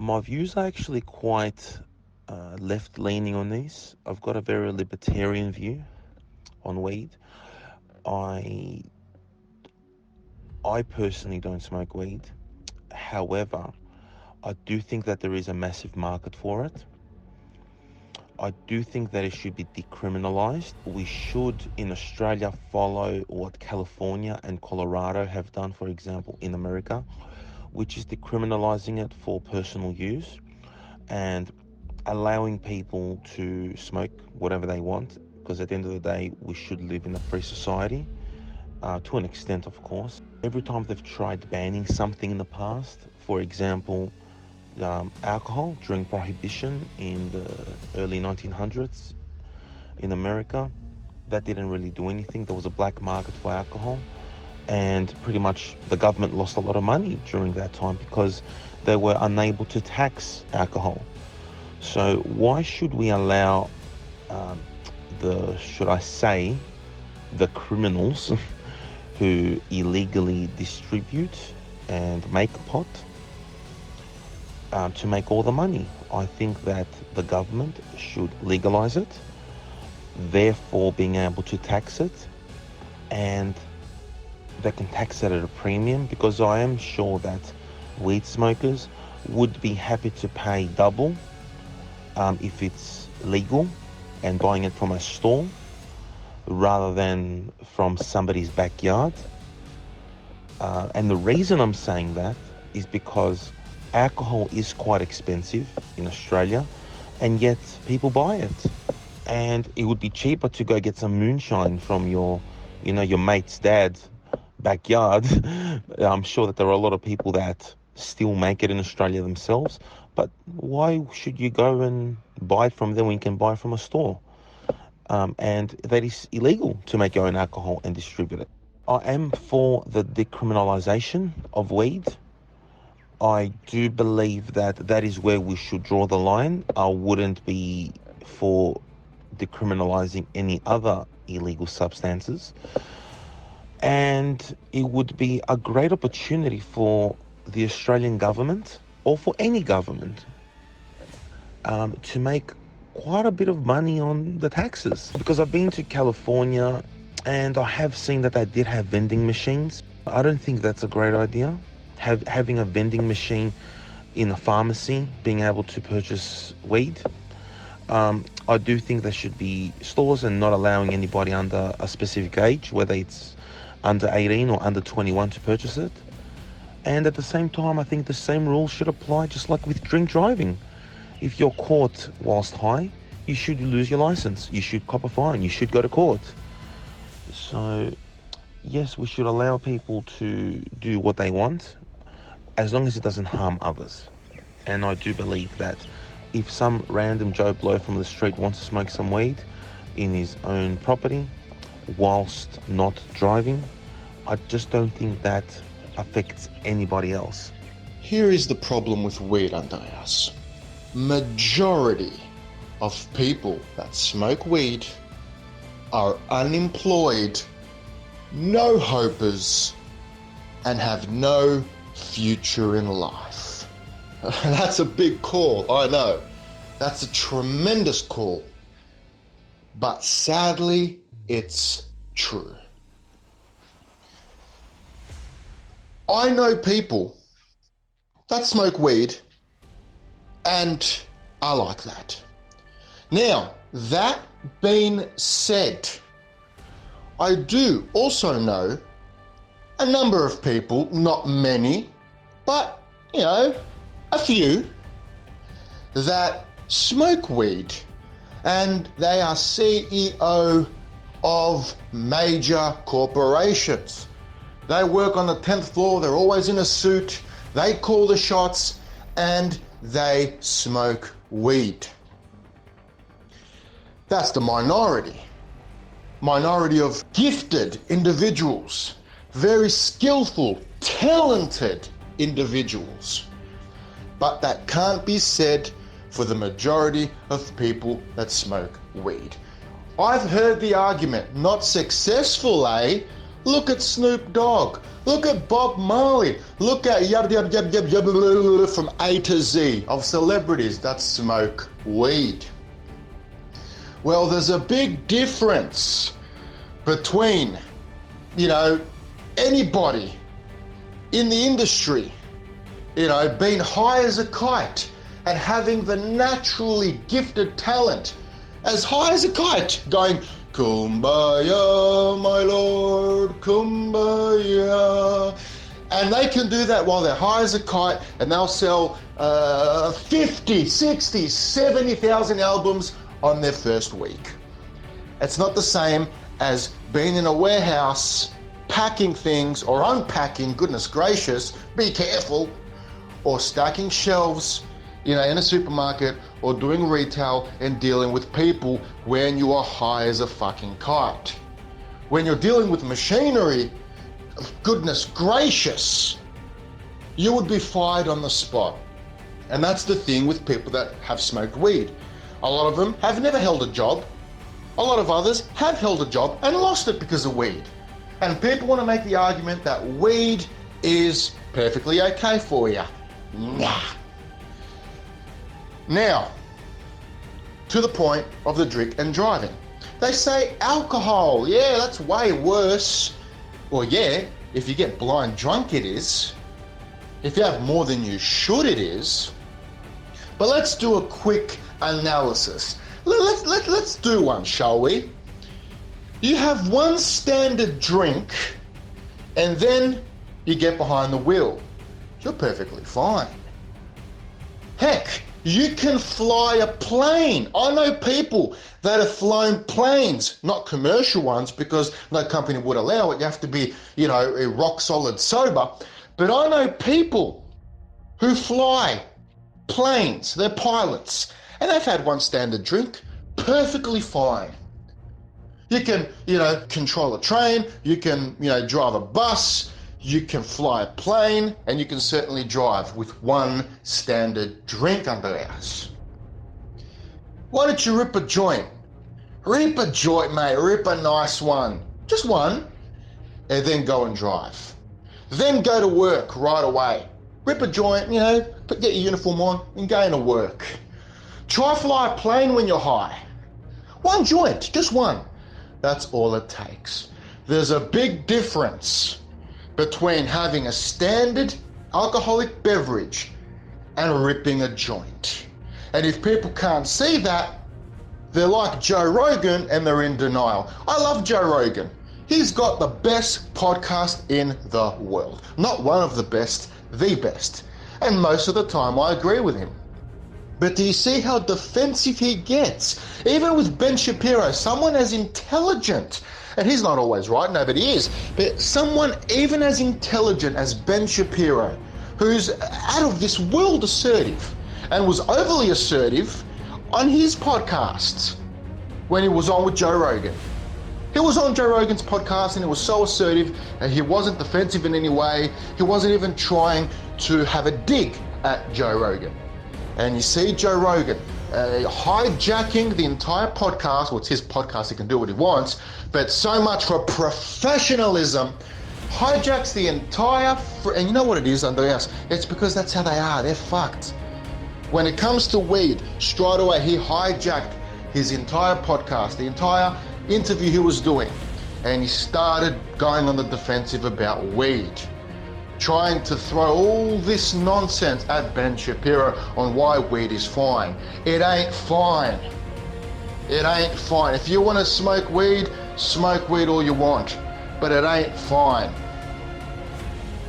My views are actually quite left-leaning on this. I've got a very libertarian view on weed. I I personally don't smoke weed. However, I do think that there is a massive market for it. I do think that it should be decriminalised. We should, in Australia, follow what California and Colorado have done, for example, in America, which is decriminalising it for personal use and allowing people to smoke whatever they want. Because at the end of the day, we should live in a free society, to an extent, of course. Every time they've tried banning something in the past, for example, alcohol during Prohibition in the early 1900s in America, that didn't really do anything. There was a black market for alcohol, and pretty much the government lost a lot of money during that time because they were unable to tax alcohol. So why should we allow should I say, the criminals who illegally distribute and make pot to make all the money? I think that the government should legalize it, therefore being able to tax it, and they can tax it at a premium, because I am sure that weed smokers would be happy to pay double if it's legal and buying it from a store rather than from somebody's backyard. And the reason I'm saying that is because alcohol is quite expensive in Australia, and yet people buy it. And it would be cheaper to go get some moonshine from your mate's dad's backyard. I'm sure that there are a lot of people that still make it in Australia themselves, but why should you go and buy it from them when you can buy it from a store? And that is illegal to make your own alcohol and distribute it. I am for the decriminalisation of weed. I do believe that that is where we should draw the line. I wouldn't be for decriminalising any other illegal substances. And it would be a great opportunity for the Australian government, or for any government, to make quite a bit of money on the taxes. Because I've been to California and I have seen that they did have vending machines. I don't think that's a great idea. Having a vending machine in a pharmacy, being able to purchase weed. I do think there should be stores and not allowing anybody under a specific age, whether it's under 18 or under 21, to purchase it. And at the same time, I think the same rules should apply, just like with drink driving. If you're caught whilst high, you should lose your license. You should cop a fine. You should go to court. So, yes, we should allow people to do what they want, as long as it doesn't harm others. And I do believe that if some random Joe Blow from the street wants to smoke some weed in his own property whilst not driving, I just don't think that affects anybody else. Here is the problem with weed, Andreas. Majority of people that smoke weed are unemployed, no hopers, and have no future in life. That's a big call, I know. That's a tremendous call. But sadly, it's true. I know people that smoke weed, and I like that. Now, that being said, I do also know a number of people, not many, but, a few, that smoke weed, and they are CEO of major corporations. They work on the 10th floor, they're always in a suit, they call the shots, and they smoke weed. That's the minority of gifted individuals, very skillful, talented individuals. But that can't be said for the majority of people that smoke weed. I've heard the argument, not successful, Look at Snoop Dogg. Look at Bob Marley. Look at yab from A to Z of celebrities that smoke weed. Well, there's a big difference between, anybody in the industry, being high as a kite and having the naturally gifted talent as high as a kite, going, Kumbaya, my lord, kumbaya. And they can do that while they're high as a kite, and they'll sell 50, 60, 70,000 albums on their first week. It's not the same as being in a warehouse, packing things or unpacking, goodness gracious, be careful, or stacking shelves, in a supermarket, or doing retail and dealing with people when you are high as a fucking kite. When you're dealing with machinery, goodness gracious, you would be fired on the spot. And that's the thing with people that have smoked weed. A lot of them have never held a job. A lot of others have held a job and lost it because of weed. And people want to make the argument that weed is perfectly okay for you. Nah. Now, to the point of the drink and driving. They say alcohol, yeah, that's way worse. Well, yeah, if you get blind drunk it is. If you have more than you should it is. But let's do a quick analysis. Let's do one, shall we? You have one standard drink and then you get behind the wheel. You're perfectly fine. Heck, you can fly a plane. I know people that have flown planes, not commercial ones because no company would allow it. You have to be, a rock solid sober. But I know people who fly planes, they're pilots, and they've had one standard drink, perfectly fine. You can, control a train, you can, drive a bus, you can fly a plane, and you can certainly drive with one standard drink under the house. Why don't you rip a joint? Rip a joint, mate, rip a nice one. Just one, and then go and drive. Then go to work right away. Rip a joint, get your uniform on and go into work. Try fly a plane when you're high. One joint, just one. That's all it takes. There's a big difference between having a standard alcoholic beverage and ripping a joint. And if people can't see that, they're like Joe Rogan and they're in denial. I love Joe Rogan. He's got the best podcast in the world. Not one of the best, the best. And most of the time I agree with him. But do you see how defensive he gets? Even with Ben Shapiro, someone as intelligent, and he's not always right, no, but he is, but someone even as intelligent as Ben Shapiro, who's out of this world assertive, and was overly assertive on his podcasts when he was on with Joe Rogan. He was on Joe Rogan's podcast and he was so assertive and he wasn't defensive in any way. He wasn't even trying to have a dig at Joe Rogan. And you see Joe Rogan hijacking the entire podcast. Well, it's his podcast, he can do what he wants, but so much for professionalism, hijacks the entire, and you know what it is, Andreas? It's because that's how they are, they're fucked. When it comes to weed, straight away he hijacked his entire podcast, the entire interview he was doing, and he started going on the defensive about weed, trying to throw all this nonsense at Ben Shapiro on why weed is fine. It ain't fine. It ain't fine. If you want to smoke weed all you want, but it ain't fine.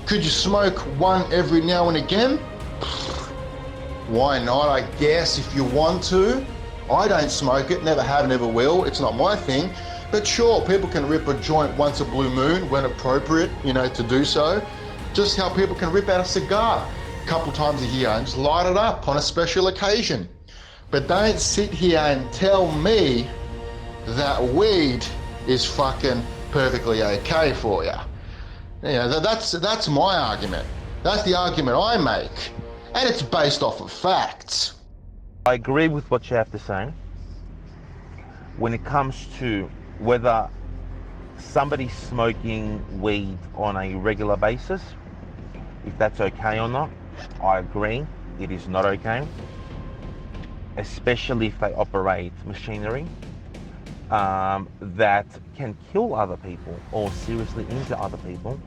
Could you smoke one every now and again? Why not, I guess, if you want to. I don't smoke it, never have, never will. It's not my thing. But sure, people can rip a joint once a blue moon when appropriate, to do so. Just how people can rip out a cigar a couple times a year and just light it up on a special occasion. But don't sit here and tell me that weed is fucking perfectly okay for you. That's my argument. That's the argument I make. And it's based off of facts. I agree with what you have to say when it comes to whether somebody smoking weed on a regular basis, if that's okay or not, I agree, it is not okay, especially if they operate machinery that can kill other people or seriously injure other people.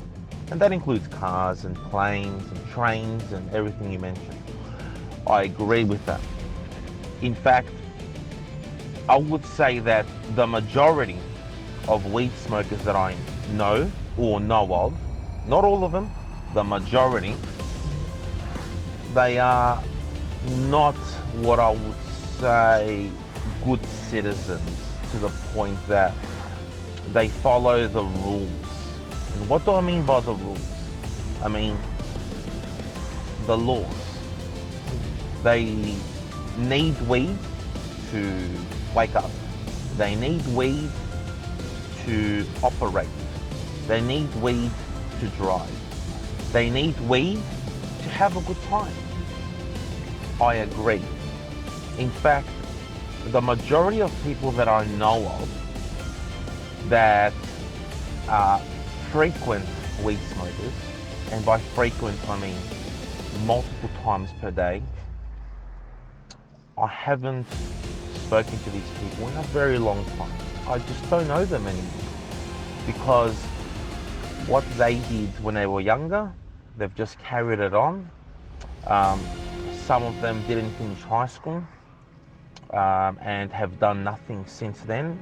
And that includes cars and planes and trains and everything you mentioned. I agree with that. In fact, I would say that the majority of weed smokers that I know or know of, not all of them, the majority, they are not what I would say good citizens, to the point that they follow the rules. And what do I mean by the rules? I mean the laws. They need weed to wake up. They need weed to operate. They need weed to drive. They need weed to have a good time. I agree. In fact, the majority of people that I know of that are frequent weed smokers, and by frequent I mean multiple times per day, I haven't spoken to these people in a very long time. I just don't know them anymore, because what they did when they were younger, they've just carried it on. Some of them didn't finish high school and have done nothing since then,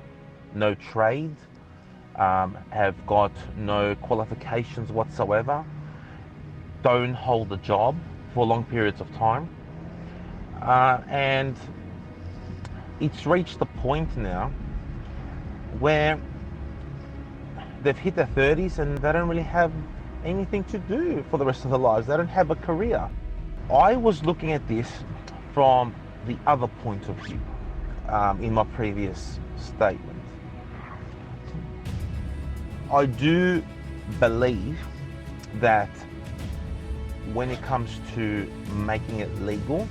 no trade, have got no qualifications whatsoever, don't hold a job for long periods of time. And it's reached the point now where they've hit their 30s and they don't really have anything to do for the rest of their lives. They don't have a career. I was looking at this from the other point of view in my previous statement. I do believe that when it comes to making it legal,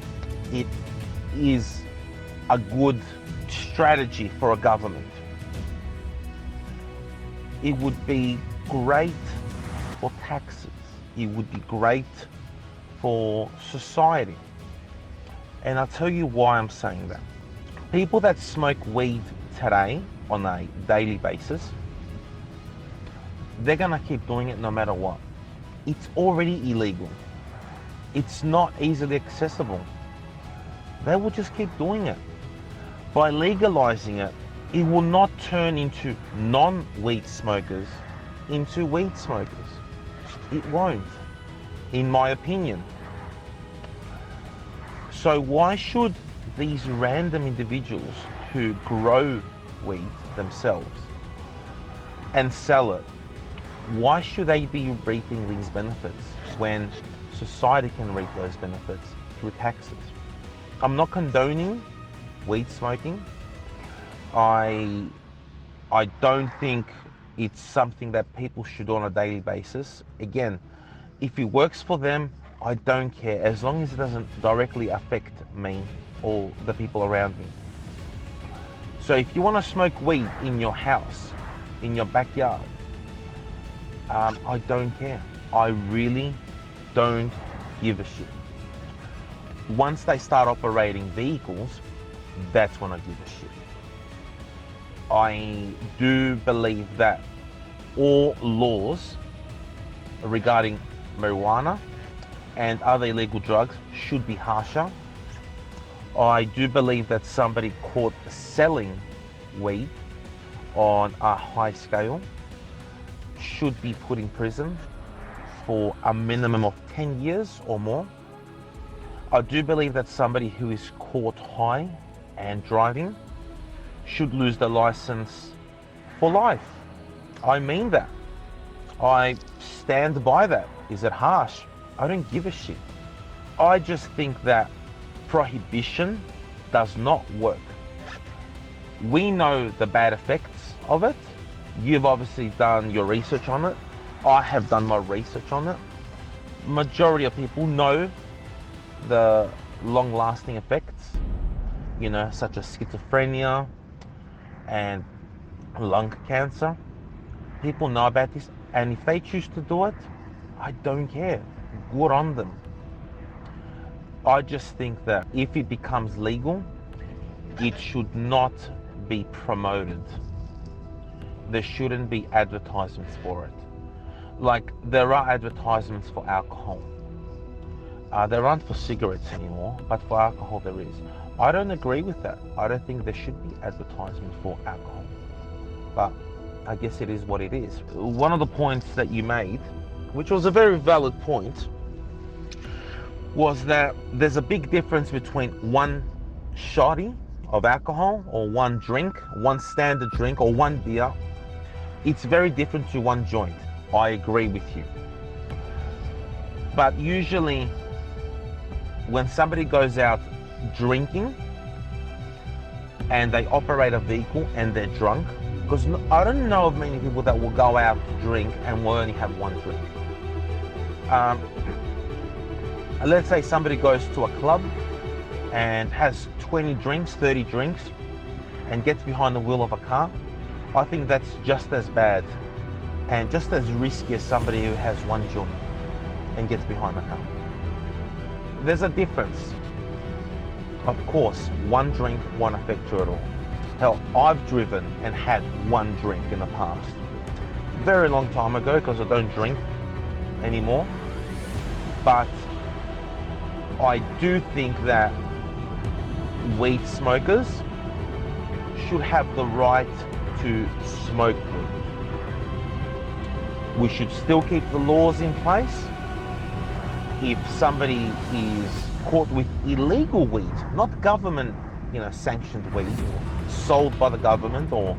it is a good strategy for a government. It would be great for taxes. It would be great for society. And I'll tell you why I'm saying that. People that smoke weed today on a daily basis, they're gonna keep doing it no matter what. It's already illegal. It's not easily accessible. They will just keep doing it. By legalizing it, it will not turn into non-weed smokers into weed smokers. It won't, in my opinion. So why should these random individuals who grow weed themselves and sell it, why should they be reaping these benefits when society can reap those benefits through taxes? I'm not condoning weed smoking. I don't think it's something that people should do on a daily basis. Again, if it works for them, I don't care, as long as it doesn't directly affect me or the people around me. So if you want to smoke weed in your house, in your backyard, I don't care. I really don't give a shit. Once they start operating vehicles, that's when I give a shit. I do believe that all laws regarding marijuana and other illegal drugs should be harsher. I do believe that somebody caught selling weed on a high scale should be put in prison for a minimum of 10 years or more. I do believe that somebody who is caught high and driving should lose their license for life. I mean that. I stand by that. Is it harsh? I don't give a shit. I just think that prohibition does not work. We know the bad effects of it. You've obviously done your research on it. I have done my research on it. Majority of people know the long-lasting effects, such as schizophrenia and lung cancer. People know about this, and if they choose to do it, I don't care. Good on them. I just think that if it becomes legal, it should not be promoted. There shouldn't be advertisements for it. Like, there are advertisements for alcohol. There aren't for cigarettes anymore, but for alcohol there is. I don't agree with that. I don't think there should be advertisements for alcohol. But I guess it is what it is. One of the points that you made, which was a very valid point, was that there's a big difference between one shotty of alcohol or one drink, one standard drink or one beer. It's very different to one joint. I agree with you. But usually when somebody goes out drinking and they operate a vehicle and they're drunk, because I don't know of many people that will go out to drink and will only have one drink. Let's say somebody goes to a club and has 20 drinks, 30 drinks, and gets behind the wheel of a car. I think that's just as bad and just as risky as somebody who has one joint and gets behind the car. There's a difference. Of course, one drink won't affect you at all. Hell, I've driven and had one drink in the past. Very long time ago, because I don't drink anymore. But I do think that weed smokers should have the right to smoke weed. We should still keep the laws in place. If somebody is caught with illegal weed, not government, sanctioned weed, or sold by the government, or,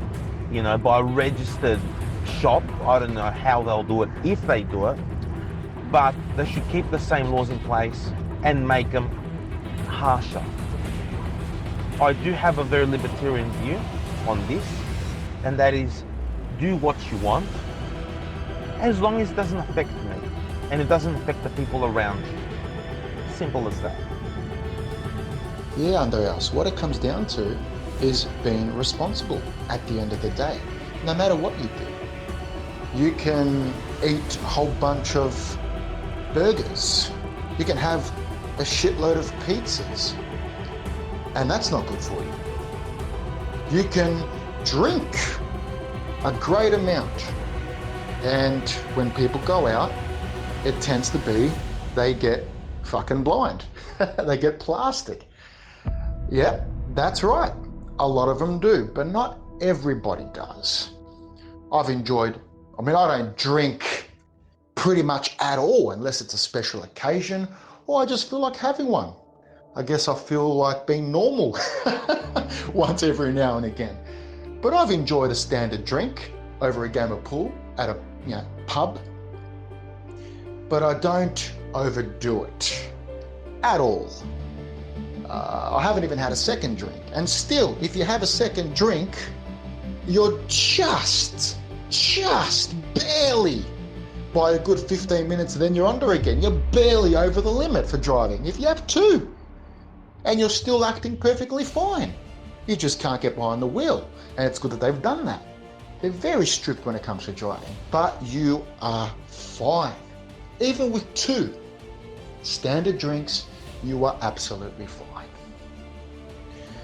by a registered shop, I don't know how they'll do it if they do it, but they should keep the same laws in place and make them harsher. I do have a very libertarian view on this, and that is, do what you want, as long as it doesn't affect me and it doesn't affect the people around you. Simple as that. Yeah, Andreas, what it comes down to is being responsible at the end of the day, no matter what you do. You can eat a whole bunch of burgers. You can have a shitload of pizzas, and that's not good for you. You can drink a great amount, and when people go out, it tends to be they get fucking blind. They get plastic. Yeah, that's right. A lot of them do, but not everybody does. I don't drink pretty much at all unless it's a special occasion or I just feel like having one. I guess I feel like being normal once every now and again. But I've enjoyed a standard drink over a game of pool at a pub. But I don't overdo it at all. I haven't even had a second drink. And still, if you have a second drink, you're just barely, by a good 15 minutes, and then you're under again. You're barely over the limit for driving. If you have two, and you're still acting perfectly fine, you just can't get behind the wheel. And it's good that they've done that. They're very strict when it comes to driving, but you are fine. Even with two standard drinks, you are absolutely fine.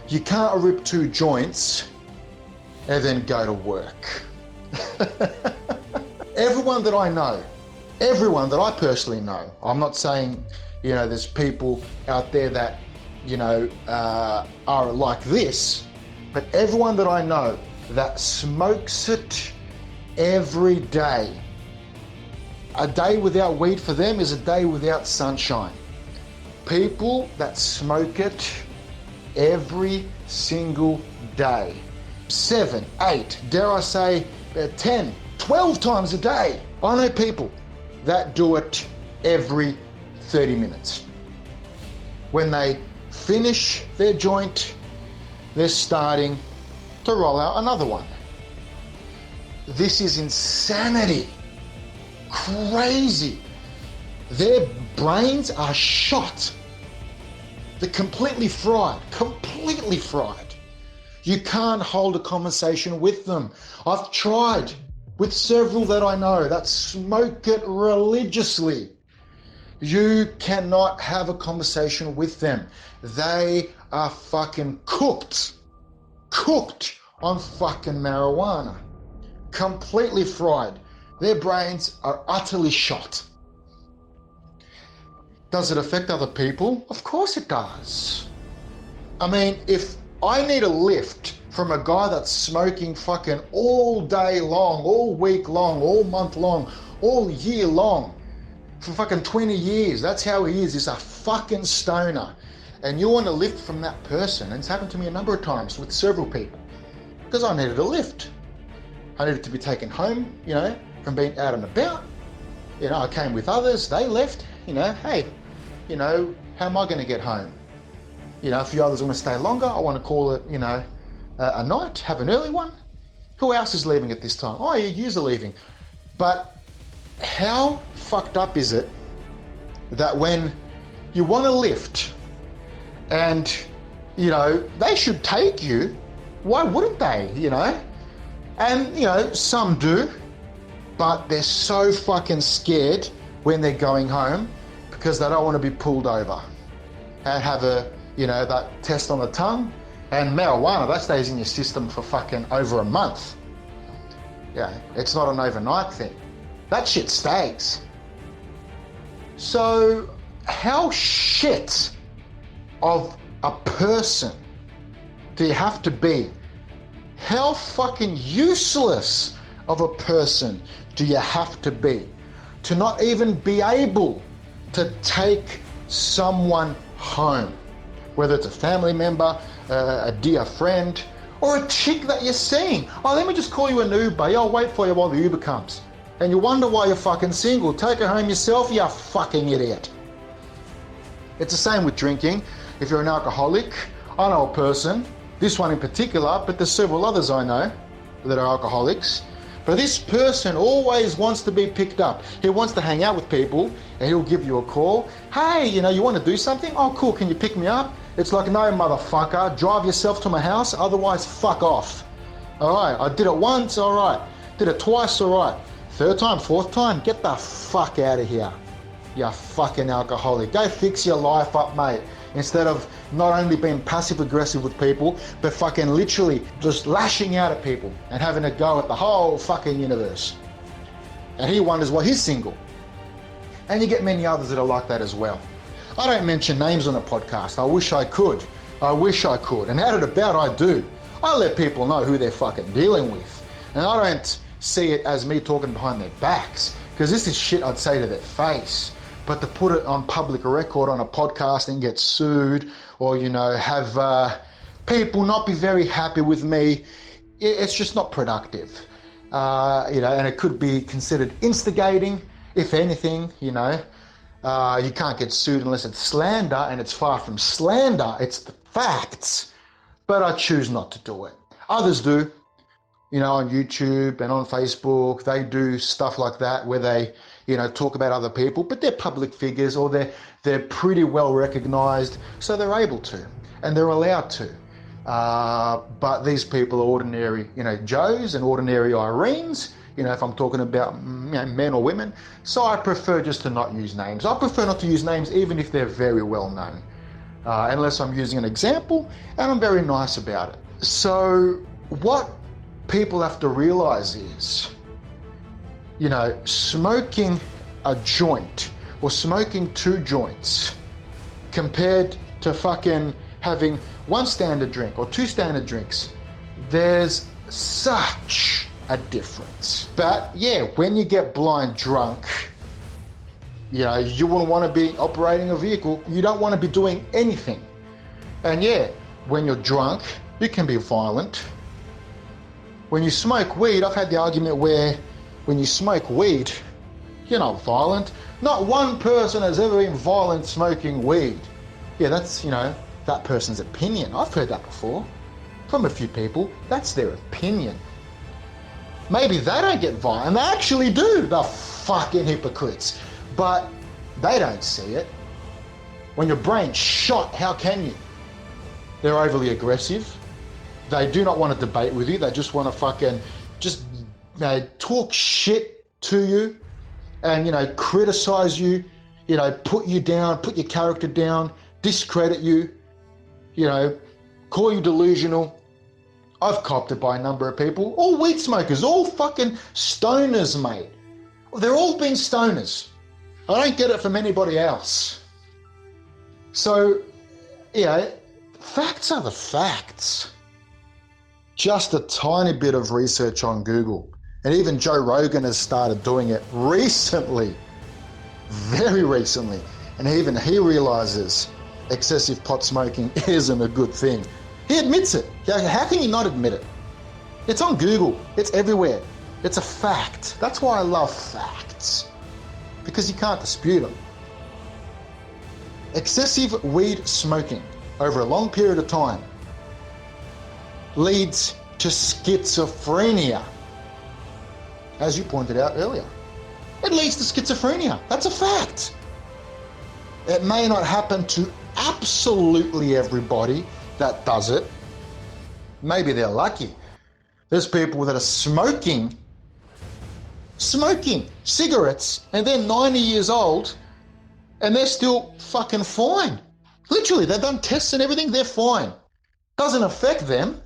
You can't rip two joints and then go to work. Everyone that I know, everyone that I personally know, I'm not saying, there's people out there that, are like this, but everyone that I know that smokes it every day. A day without weed for them is a day without sunshine. People that smoke it every single day, 7, 8, dare I say 10, 12 times a day. I know people that do it every 30 minutes. When they finish their joint, they're starting to roll out another one. This is insanity. Crazy. Their brains are shot. They're completely fried. Completely fried. You can't hold a conversation with them. I've tried with several that I know that smoke it religiously. You cannot have a conversation with them. They are fucking cooked on fucking marijuana. Completely fried. Their brains are utterly shot. Does it affect other people? Of course it does. I mean, if I need a lift from a guy that's smoking fucking all day long, all week long, all month long, all year long, for fucking 20 years, that's how he is. He's a fucking stoner. And you want a lift from that person, and it's happened to me a number of times with several people, because I needed a lift. I needed to be taken home, you know, from being out and about. You know, I came with others, they left, you know, hey, you know, how am I going to get home? You know, a few others want to stay longer. I want to call it, you know, a night, have an early one. Who else is leaving at this time? Oh, yeah, you're leaving. But how fucked up is it that when you want a lift and, you know, they should take you, why wouldn't they, you know? And, you know, some do, but they're so fucking scared when they're going home because they don't want to be pulled over and have a, you know, that test on the tongue. And marijuana, that stays in your system for fucking over a month. Yeah, it's not an overnight thing. That shit stays. So how shit of a person do you have to be? How fucking useless of a person do you have to be to not even be able to take someone home? Whether it's a family member, a dear friend, or a chick that you're seeing. Oh, let me just call you an Uber. I'll wait for you while the Uber comes. And you wonder why you're fucking single. Take her home yourself, you fucking idiot. It's the same with drinking. If you're an alcoholic, I know a person, this one in particular, but there's several others I know that are alcoholics. But this person always wants to be picked up. He wants to hang out with people and he'll give you a call. Hey, you know, you want to do something? Oh, cool, can you pick me up? It's like, no, motherfucker, drive yourself to my house, otherwise fuck off. All right, I did it once, all right. Did it twice, all right. Third time, fourth time, get the fuck out of here. You fucking alcoholic. Go fix your life up, mate. Instead of not only being passive aggressive with people, but fucking literally just lashing out at people and having a go at the whole fucking universe. And he wonders why he's single. And you get many others that are like that as well. I don't mention names on the podcast. I wish I could. I wish I could. And out and about I do. I let people know who they're fucking dealing with. And I don't see it as me talking behind their backs, because this is shit I'd say to their face. But to put it on public record on a podcast and get sued, or, you know, have people not be very happy with me, it's just not productive. You know, and it could be considered instigating, if anything, you know. You can't get sued unless it's slander, and it's far from slander, it's the facts. But I choose not to do it. Others do, you know, on YouTube and on Facebook. They do stuff like that where they, you know, talk about other people, but they're public figures, or they're pretty well recognized, so they're able to, and they're allowed to. But these people are ordinary, you know, Joes and ordinary Irenes, you know, if I'm talking about, you know, men or women. So I prefer just to not use names. I prefer not to use names even if they're very well known, unless I'm using an example, and I'm very nice about it. So what people have to realize is, you know, smoking a joint or smoking 2 joints compared to fucking having 1 standard drink or 2 standard drinks, there's such a difference. But yeah, when you get blind drunk, you know, you wouldn't want to be operating a vehicle. You don't want to be doing anything. And yeah, when you're drunk, you can be violent. When you smoke weed, I've had the argument where when you smoke weed, you're not violent. Not one person has ever been violent smoking weed. Yeah, that's, you know, that person's opinion. I've heard that before from a few people. That's their opinion. Maybe they don't get violent, and they actually do, the fucking hypocrites. But they don't see it. When your brain's shot, how can you? They're overly aggressive. They do not want to debate with you. They just want to fucking just talk shit to you and, criticize you, put you down, put your character down, discredit you, call you delusional. I've copped it by a number of people. All weed smokers, all fucking stoners, mate. They're all been stoners. I don't get it from anybody else. So, facts are the facts. Just a tiny bit of research on Google. And even Joe Rogan has started doing it recently, very recently. And even he realizes excessive pot smoking isn't a good thing. He admits it. How can you not admit it? It's on Google. It's everywhere. It's a fact. That's why I love facts, because you can't dispute them. Excessive weed smoking over a long period of time leads to schizophrenia, as you pointed out earlier. It leads to schizophrenia. That's a fact. It may not happen to absolutely everybody that does it. Maybe they're lucky. There's people that are smoking cigarettes and they're 90 years old and they're still fucking fine. Literally, they've done tests and everything, they're fine. Doesn't affect them.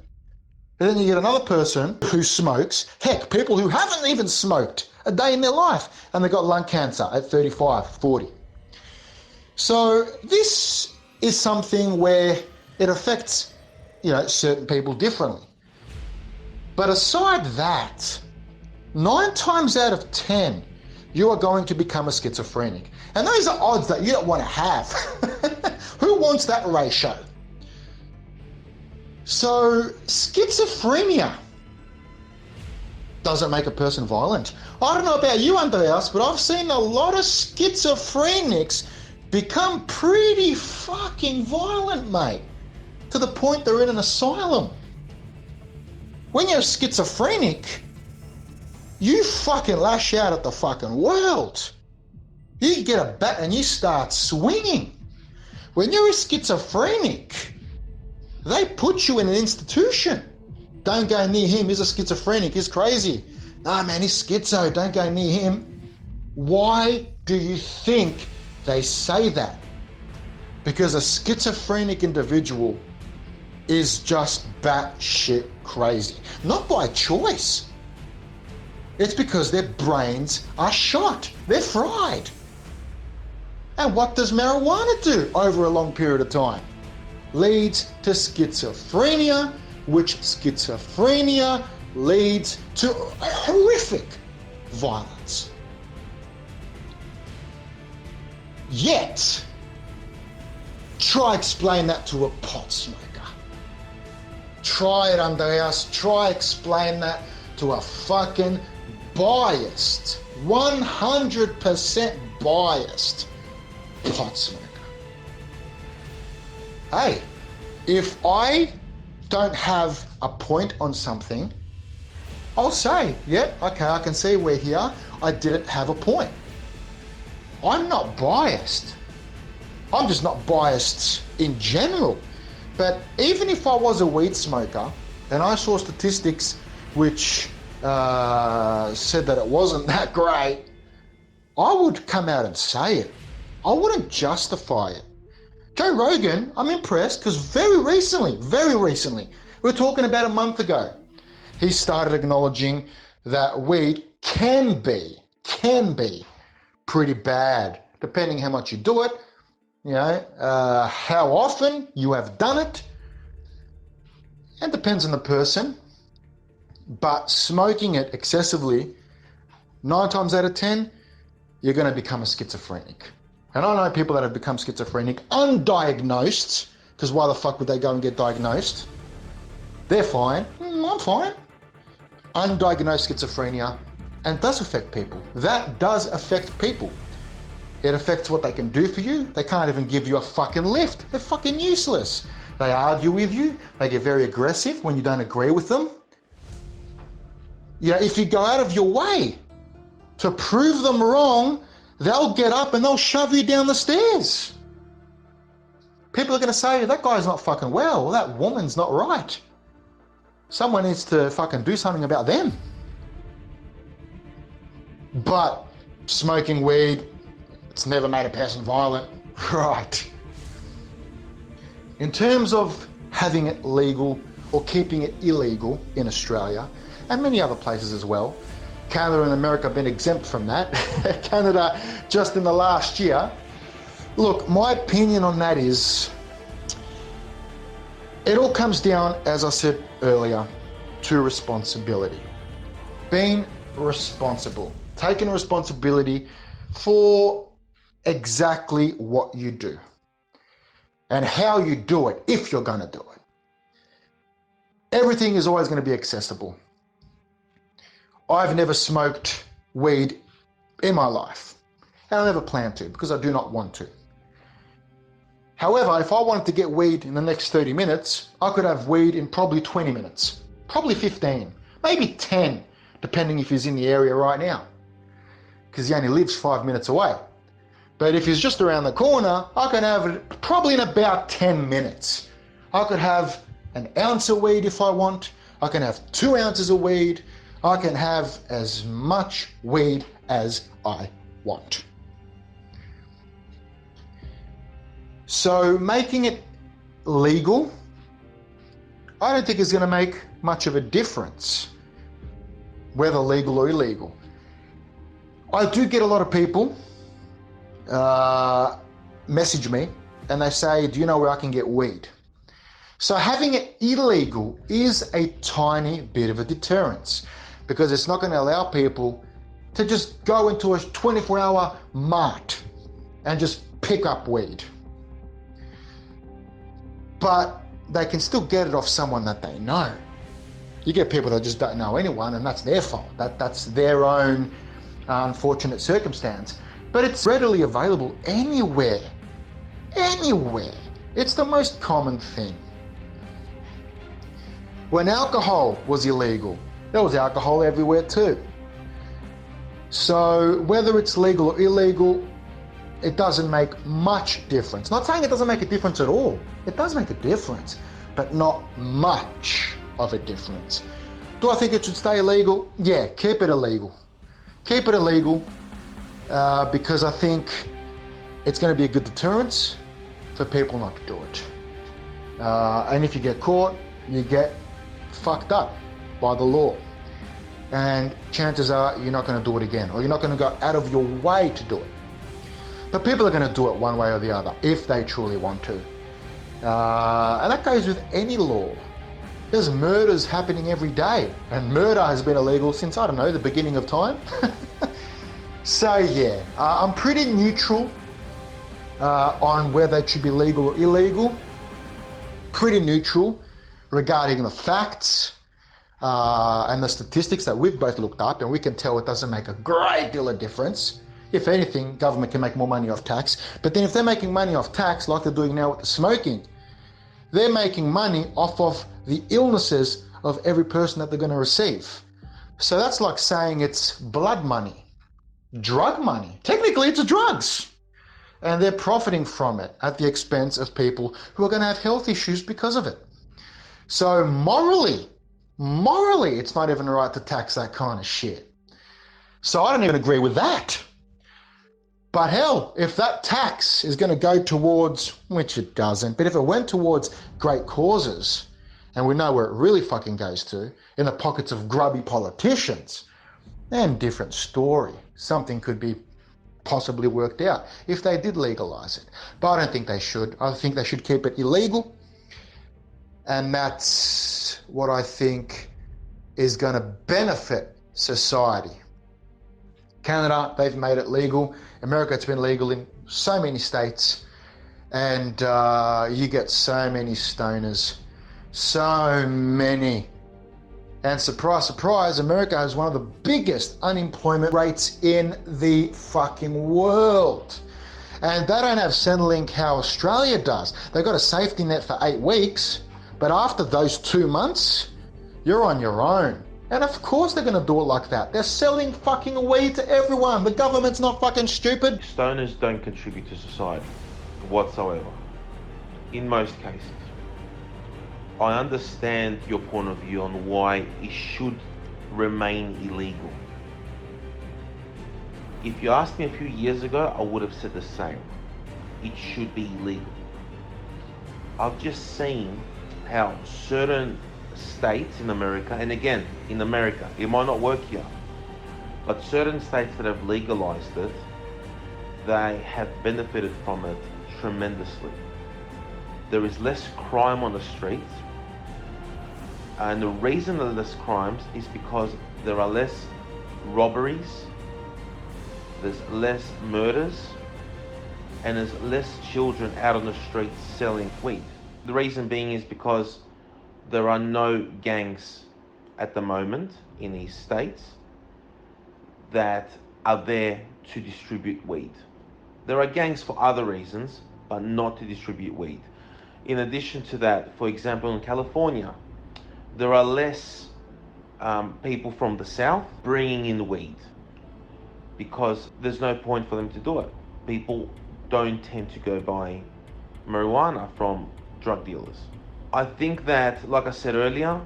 And then you get another person who smokes, heck, people who haven't even smoked a day in their life, and they got lung cancer at 35, 40. So this is something where it affects, certain people differently. But aside that, 9 times out of 10, you are going to become a schizophrenic. And those are odds that you don't want to have. Who wants that ratio? So schizophrenia doesn't make a person violent. I don't know about you, Andreas, but I've seen a lot of schizophrenics become pretty fucking violent, mate, to the point they're in an asylum. When you're schizophrenic, you fucking lash out at the fucking world. You get a bat and you start swinging. When you're a schizophrenic, they put you in an institution. Don't go near him, he's a schizophrenic, he's crazy. Nah, man, he's schizo, don't go near him. Why do you think they say that? Because a schizophrenic individual is just batshit crazy. Not by choice. It's because their brains are shot. They're fried. And what does marijuana do over a long period of time? Leads to schizophrenia, which schizophrenia leads to horrific violence. Yet, try explain that to a pot smoker. Try it, Andreas. Try explain that to a fucking biased, 100% biased pot smoker. Hey, if I don't have a point on something, I'll say, yeah, okay, I can see where here I didn't have a point. I'm not biased. I'm just not biased in general. But even if I was a weed smoker and I saw statistics which said that it wasn't that great, I would come out and say it. I wouldn't justify it. Joe Rogan, I'm impressed because very recently, we're talking about a month ago, he started acknowledging that weed can be pretty bad, depending how much you do it, how often you have done it. It depends on the person, but smoking it excessively, 9 times out of 10, you're going to become a schizophrenic. And I know people that have become schizophrenic undiagnosed, because why the fuck would they go and get diagnosed? They're fine. I'm fine. Undiagnosed schizophrenia, and it does affect people. That does affect people. It affects what they can do for you. They can't even give you a fucking lift. They're fucking useless. They argue with you. They get very aggressive when you don't agree with them. If you go out of your way to prove them wrong, they'll get up and they'll shove you down the stairs. People are going to say, that guy's not fucking well, or that woman's not right. Someone needs to fucking do something about them. But smoking weed, it's never made a person violent. Right. In terms of having it legal or keeping it illegal in Australia and many other places as well, Canada and America have been exempt from that. Canada, just in the last year. Look, my opinion on that is, it all comes down, as I said earlier, to responsibility. Being responsible, taking responsibility for exactly what you do and how you do it, if you're going to do it. Everything is always going to be accessible. I've never smoked weed in my life, and I never plan to because I do not want to. However, if I wanted to get weed in the next 30 minutes, I could have weed in probably 20 minutes, probably 15, maybe 10, depending if he's in the area right now, because he only lives 5 minutes away. But if he's just around the corner, I can have it probably in about 10 minutes. I could have an ounce of weed if I want. I can have 2 ounces of weed. I can have as much weed as I want. So making it legal, I don't think is going to make much of a difference, whether legal or illegal. I do get a lot of people message me and they say, do you know where I can get weed? So having it illegal is a tiny bit of a deterrence, because it's not going to allow people to just go into a 24-hour mart and just pick up weed. But they can still get it off someone that they know. You get people that just don't know anyone, and that's their fault. That's their own unfortunate circumstance. But it's readily available anywhere. Anywhere. It's the most common thing. When alcohol was illegal, there was alcohol everywhere too. So whether it's legal or illegal, it doesn't make much difference. Not saying it doesn't make a difference at all. It does make a difference, but not much of a difference. Do I think it should stay illegal? Yeah, keep it illegal. Keep it illegal because I think it's going to be a good deterrence for people not to do it. And if you get caught, you get fucked up by the law. And chances are you're not going to do it again, or you're not going to go out of your way to do it. But people are going to do it one way or the other if they truly want to. And that goes with any law. There's murders happening every day, and murder has been illegal since, I don't know, the beginning of time. So yeah, I'm pretty neutral on whether it should be legal or illegal. Pretty neutral regarding the facts and the statistics that we've both looked up, and we can tell it doesn't make a great deal of difference. If anything, government can make more money off tax. But then if they're making money off tax, like they're doing now with the smoking, they're making money off of the illnesses of every person that they're going to receive. So that's like saying it's blood money, drug money. Technically, it's drugs. And they're profiting from it at the expense of people who are going to have health issues because of it. So morally, it's not even right to tax that kind of shit. So I don't even agree with that. But hell, if that tax is going to go towards, which it doesn't, but if it went towards great causes, and we know where it really fucking goes to, in the pockets of grubby politicians, then different story. Something could be possibly worked out if they did legalize it. But I don't think they should. I think they should keep it illegal. And that's what I think is going to benefit society. Canada, they've made it legal. America, it's been legal in so many states. And you get so many stoners. So many. And surprise, surprise, America has one of the biggest unemployment rates in the fucking world. And they don't have Centrelink how Australia does. They've got a safety net for 8 weeks. But after those 2 months, you're on your own. And of course they're going to do it like that. They're selling fucking weed to everyone. The government's not fucking stupid. Stoners don't contribute to society whatsoever, in most cases. I understand your point of view on why it should remain illegal. If you asked me a few years ago, I would have said the same. It should be legal. I've just seen how certain states in America, and again, in America, it might not work here, but certain states that have legalized it, they have benefited from it tremendously. There is less crime on the streets, and the reason there's less crimes is because there are less robberies, there's less murders, and there's less children out on the streets selling weed. The reason being is because there are no gangs at the moment in these states that are there to distribute weed. There are gangs for other reasons, but not to distribute weed. In addition to that, for example, in California, there are less people from the South bringing in weed because there's no point for them to do it. People don't tend to go buy marijuana from drug dealers. I think that, like I said earlier,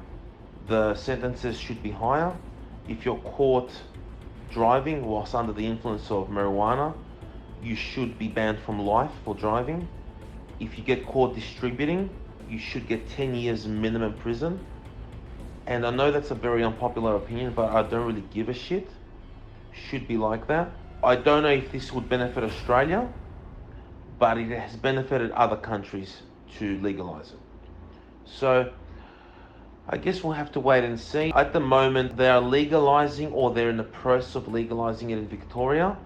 the sentences should be higher. If you're caught driving whilst under the influence of marijuana, you should be banned from life for driving. If you get caught distributing, you should get 10 years minimum prison. And I know that's a very unpopular opinion, but I don't really give a shit. Should be like that. I don't know if this would benefit Australia, but it has benefited other countries to legalize it. So I guess we'll have to wait and see. At the moment, they are legalizing, or they're in the process of legalizing it in Victoria,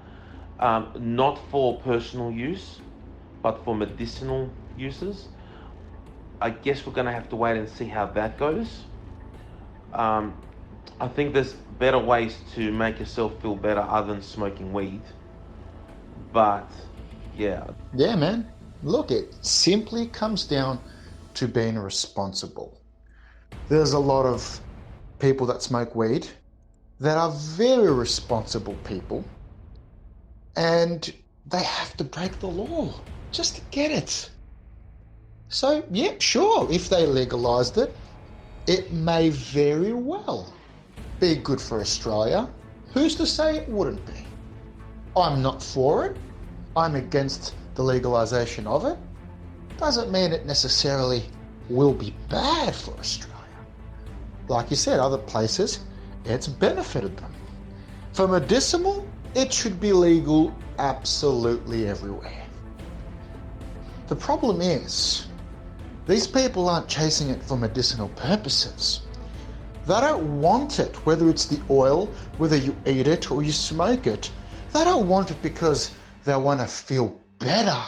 not for personal use, but for medicinal uses. I guess we're going to have to wait and see how that goes. I think there's better ways to make yourself feel better other than smoking weed. But yeah. Yeah, man. Look, it simply comes down to being responsible. There's a lot of people that smoke weed that are very responsible people, and they have to break the law just to get it. So, yeah, sure, if they legalized it, it may very well be good for Australia. Who's to say it wouldn't be? I'm not for it. I'm against the legalization of it. Doesn't mean it necessarily will be bad for Australia. Like you said, other places, it's benefited them. For medicinal, it should be legal absolutely everywhere. The problem is, these people aren't chasing it for medicinal purposes. They don't want it, whether it's the oil, whether you eat it or you smoke it. They don't want it because they want to feel better.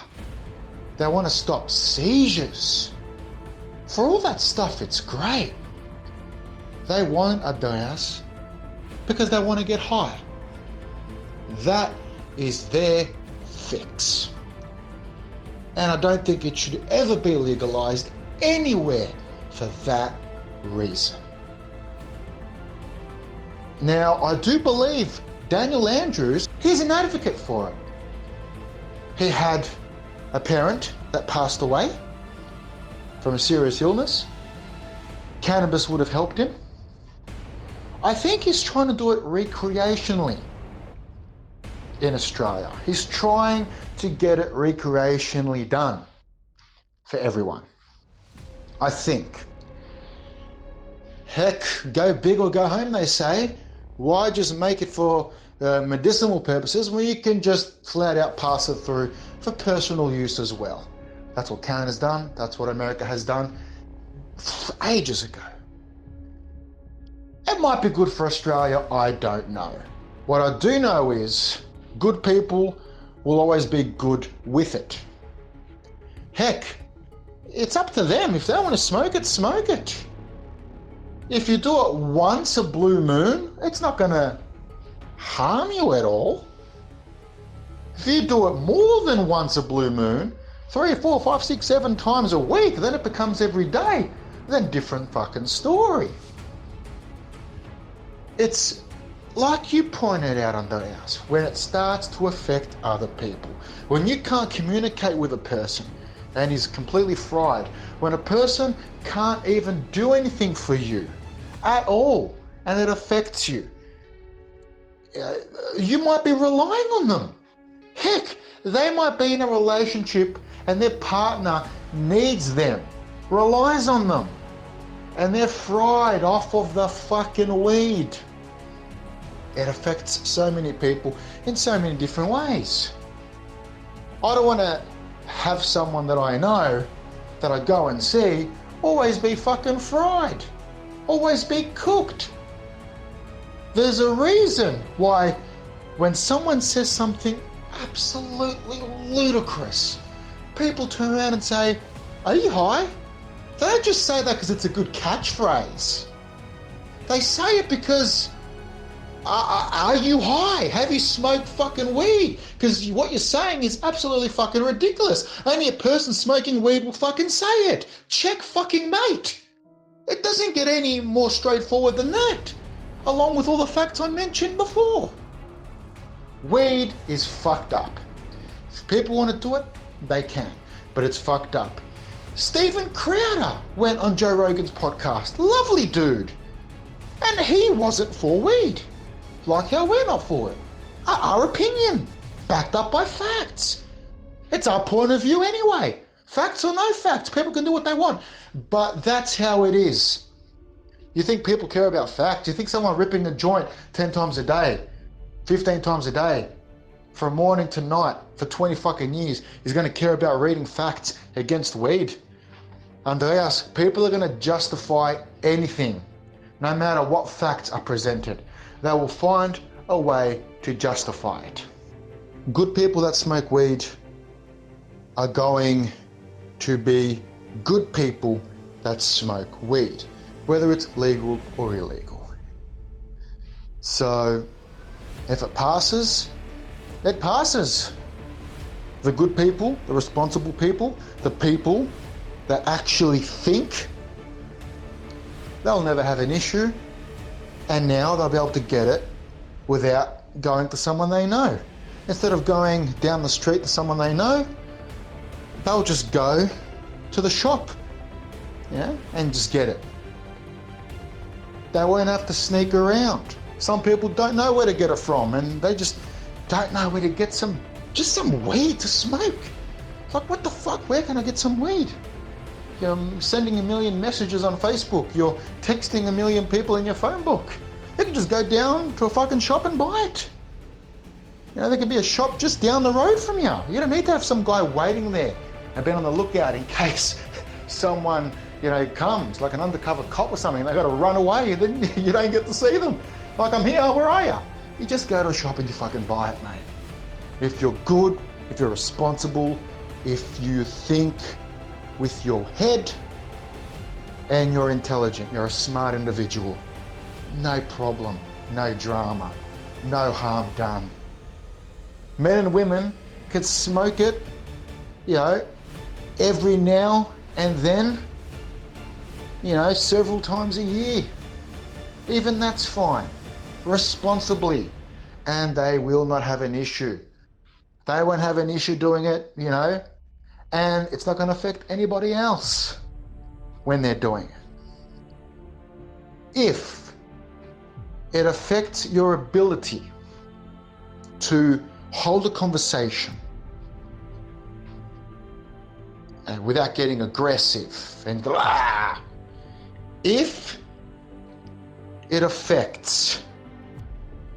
They want to stop seizures. For all that stuff, it's great. They want a dose because they want to get high. That is their fix. And I don't think it should ever be legalized anywhere for that reason. Now, I do believe Daniel Andrews, he's an advocate for it. He had a parent that passed away from a serious illness. Cannabis would have helped him. I think he's trying to do it recreationally in Australia. He's trying to get it recreationally done for everyone. I think. Heck, go big or go home, they say. Why just make it for medicinal purposes when you can just flat out pass it through for personal use as well? That's what Canada's done. That's what America has done ages ago. It might be good for Australia, I don't know. What I do know is good people will always be good with it. Heck, it's up to them. If they want to smoke it, smoke it. If you do it once a blue moon, it's not going to harm you at all. If you do it more than once a blue moon, 3, 4, 5, 6, 7 times a week, then it becomes every day. Then different fucking story. It's like you pointed out, Andreas, when it starts to affect other people. When you can't communicate with a person and he's completely fried. When a person can't even do anything for you at all and it affects you. you might be relying on them. Heck, they might be in a relationship and their partner needs them, relies on them, and they're fried off of the fucking weed. It affects so many people in so many different ways. I don't want to have someone that I know, that I go and see, always be fucking fried, always be cooked. There's a reason why when someone says something absolutely ludicrous, people turn around and say, "Are you high?" They don't just say that because it's a good catchphrase. They say it because, are you high? Have you smoked fucking weed? Because what you're saying is absolutely fucking ridiculous. Only a person smoking weed will fucking say it. Check fucking mate. It doesn't get any more straightforward than that, along with all the facts I mentioned before. Weed is fucked up. If people want to do it, they can, but it's fucked up. Steven Crowder went on Joe Rogan's podcast. Lovely dude. And he wasn't for weed. Like how we're not for it. Our opinion, backed up by facts. It's our point of view anyway. Facts or no facts, people can do what they want. But that's how it is. You think people care about facts? You think someone ripping a joint 10 times a day, 15 times a day, from morning to night for 20 fucking years is going to care about reading facts against weed? Andreas, people are going to justify anything, no matter what facts are presented. They will find a way to justify it. Good people that smoke weed are going to be good people that smoke weed, whether it's legal or illegal. So, if it passes, it passes. The good people, the responsible people, the people that actually think, they'll never have an issue, and now they'll be able to get it without going to someone they know. Instead of going down the street to someone they know, they'll just go to the shop, and just get it. They won't have to sneak around. Some people don't know where to get it from, and they just don't know where to get some weed to smoke. Like, what the fuck? Where can I get some weed? You're sending a million messages on Facebook. You're texting a million people in your phone book. You can just go down to a fucking shop and buy it. There could be a shop just down the road from you. You don't need to have some guy waiting there and be on the lookout in case someone, comes, like an undercover cop or something. They got to run away, and then you don't get to see them. Like, I'm here, where are you? You just go to a shop and you fucking buy it, mate. If you're good, if you're responsible, if you think with your head and you're intelligent, you're a smart individual, no problem, no drama, no harm done. Men and women can smoke it, every now and then, several times a year. Even that's fine, responsibly, and they will not have an issue. They won't have an issue doing it, and it's not going to affect anybody else when they're doing it. If it affects your ability to hold a conversation without getting aggressive and blah, if it affects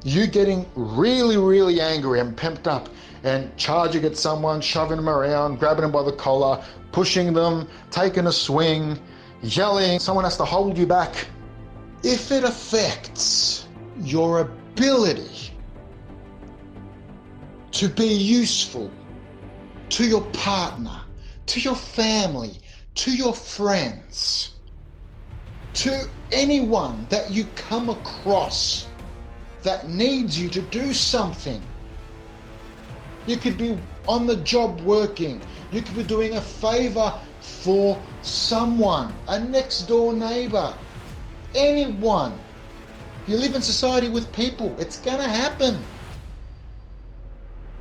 you getting really, really angry and pumped up and charging at someone, shoving them around, grabbing them by the collar, pushing them, taking a swing, yelling, someone has to hold you back. If it affects your ability to be useful to your partner, to your family, to your friends, to anyone that you come across that needs you to do something. You could be on the job working. You could be doing a favor for someone, a next door neighbor, anyone. You live in society with people. It's gonna happen.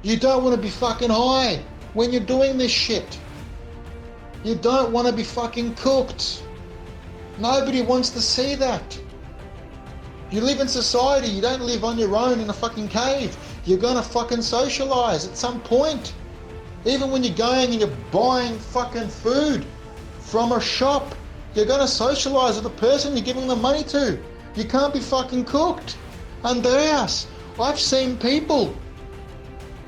You don't want to be fucking high when you're doing this shit. You don't want to be fucking cooked. Nobody wants to see that. You live in society. You don't live on your own in a fucking cave. You're gonna fucking socialize at some point. Even when you're going and you're buying fucking food from a shop, you're gonna socialize with the person you're giving the money to. You can't be fucking cooked. Andreas, I've seen people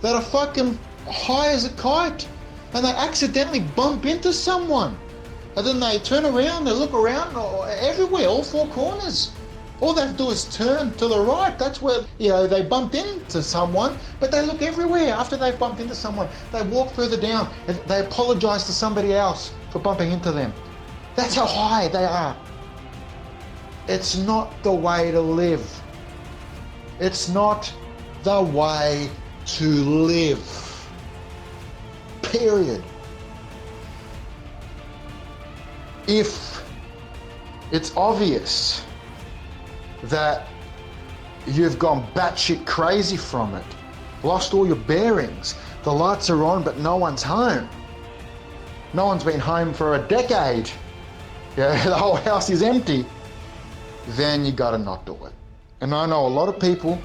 that are fucking high as a kite and they accidentally bump into someone. And then they turn around, they look around everywhere, all four corners. All they have to do is turn to the right. That's where, they bumped into someone, but they look everywhere after they've bumped into someone. They walk further down and they apologize to somebody else for bumping into them. That's how high they are. It's not the way to live. It's not the way to live. Period. If it's obvious that you've gone batshit crazy from it, lost all your bearings, the lights are on but no one's home, no one's been home for a decade, the whole house is empty, then you gotta not do it. And I know a lot of people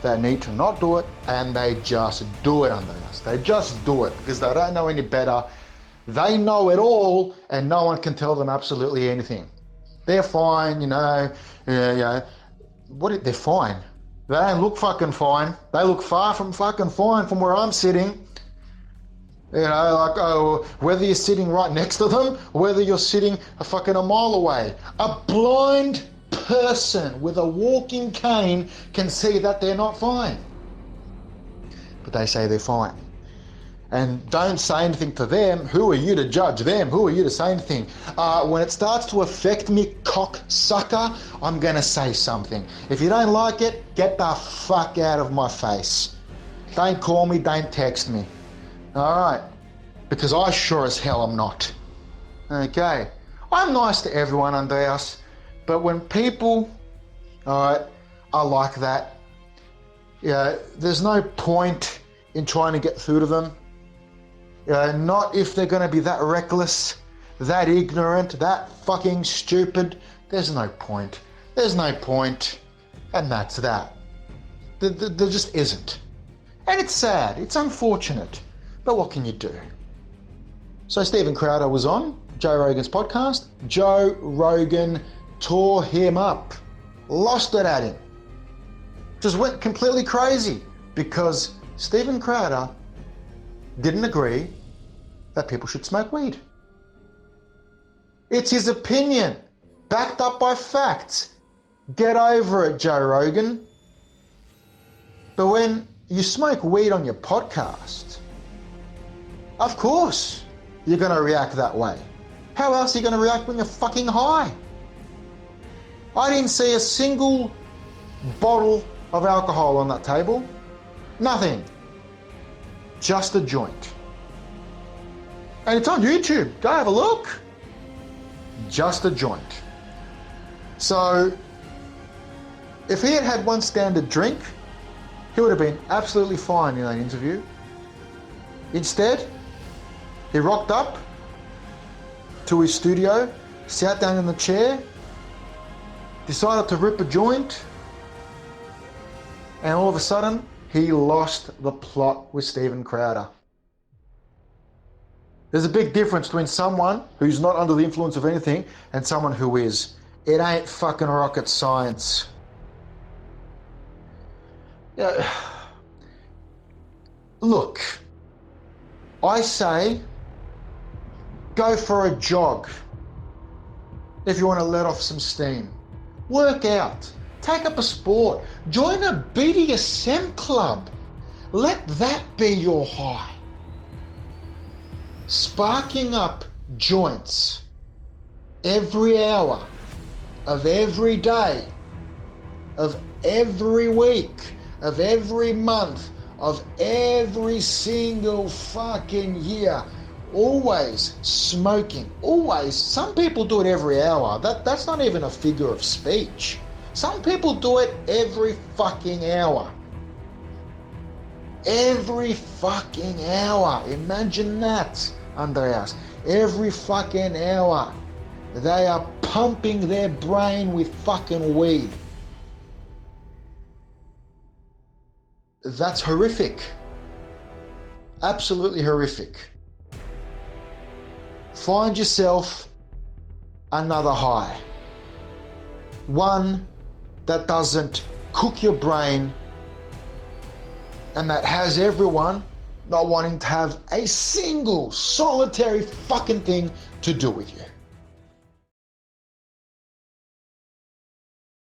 that need to not do it, and they just do it under us. They just do it because they don't know any better. They know it all, and no one can tell them absolutely anything. They're fine, they're fine. They don't look fucking fine. They look far from fucking fine from where I'm sitting. Whether you're sitting right next to them, whether you're sitting a mile away. A blind person with a walking cane can see that they're not fine. But they say they're fine. And don't say anything to them. Who are you to judge them? Who are you to say anything? When it starts to affect me, cocksucker, I'm gonna say something. If you don't like it, get the fuck out of my face. Don't call me, don't text me. Alright? Because I sure as hell am not. Okay? I'm nice to everyone, Andreas. But when people, are like that, there's no point in trying to get through to them. Not if they're going to be that reckless, that ignorant, that fucking stupid. There's no point. There's no point. And that's that. There just isn't. And it's sad. It's unfortunate. But what can you do? So Steven Crowder was on Joe Rogan's podcast. Joe Rogan tore him up. Lost it at him. Just went completely crazy because Steven Crowder didn't agree that people should smoke weed. It's his opinion, backed up by facts. Get over it, Joe Rogan. But when you smoke weed on your podcast, of course you're going to react that way. How else are you going to react when you're fucking high? I didn't see a single bottle of alcohol on that table. Nothing. Just a joint. And it's on YouTube. Go have a look. Just a joint. So, if he had had one standard drink, he would have been absolutely fine in that interview. Instead, he rocked up to his studio, sat down in the chair, decided to rip a joint, and all of a sudden, he lost the plot with Steven Crowder. There's a big difference between someone who's not under the influence of anything and someone who is. It ain't fucking rocket science. Look, I say go for a jog if you want to let off some steam. Work out. Take up a sport. Join a BDSM club. Let that be your high. Sparking up joints every hour of every day, of every week, of every month, of every single fucking year. Always smoking. Always. Some people do it every hour. That's not even a figure of speech. Some people do it every fucking hour. Every fucking hour. Imagine that, Andreas. Every fucking hour. They are pumping their brain with fucking weed. that's horrific. Absolutely horrific. Find yourself another high. One that doesn't cook your brain and that has everyone not wanting to have a single solitary fucking thing to do with you.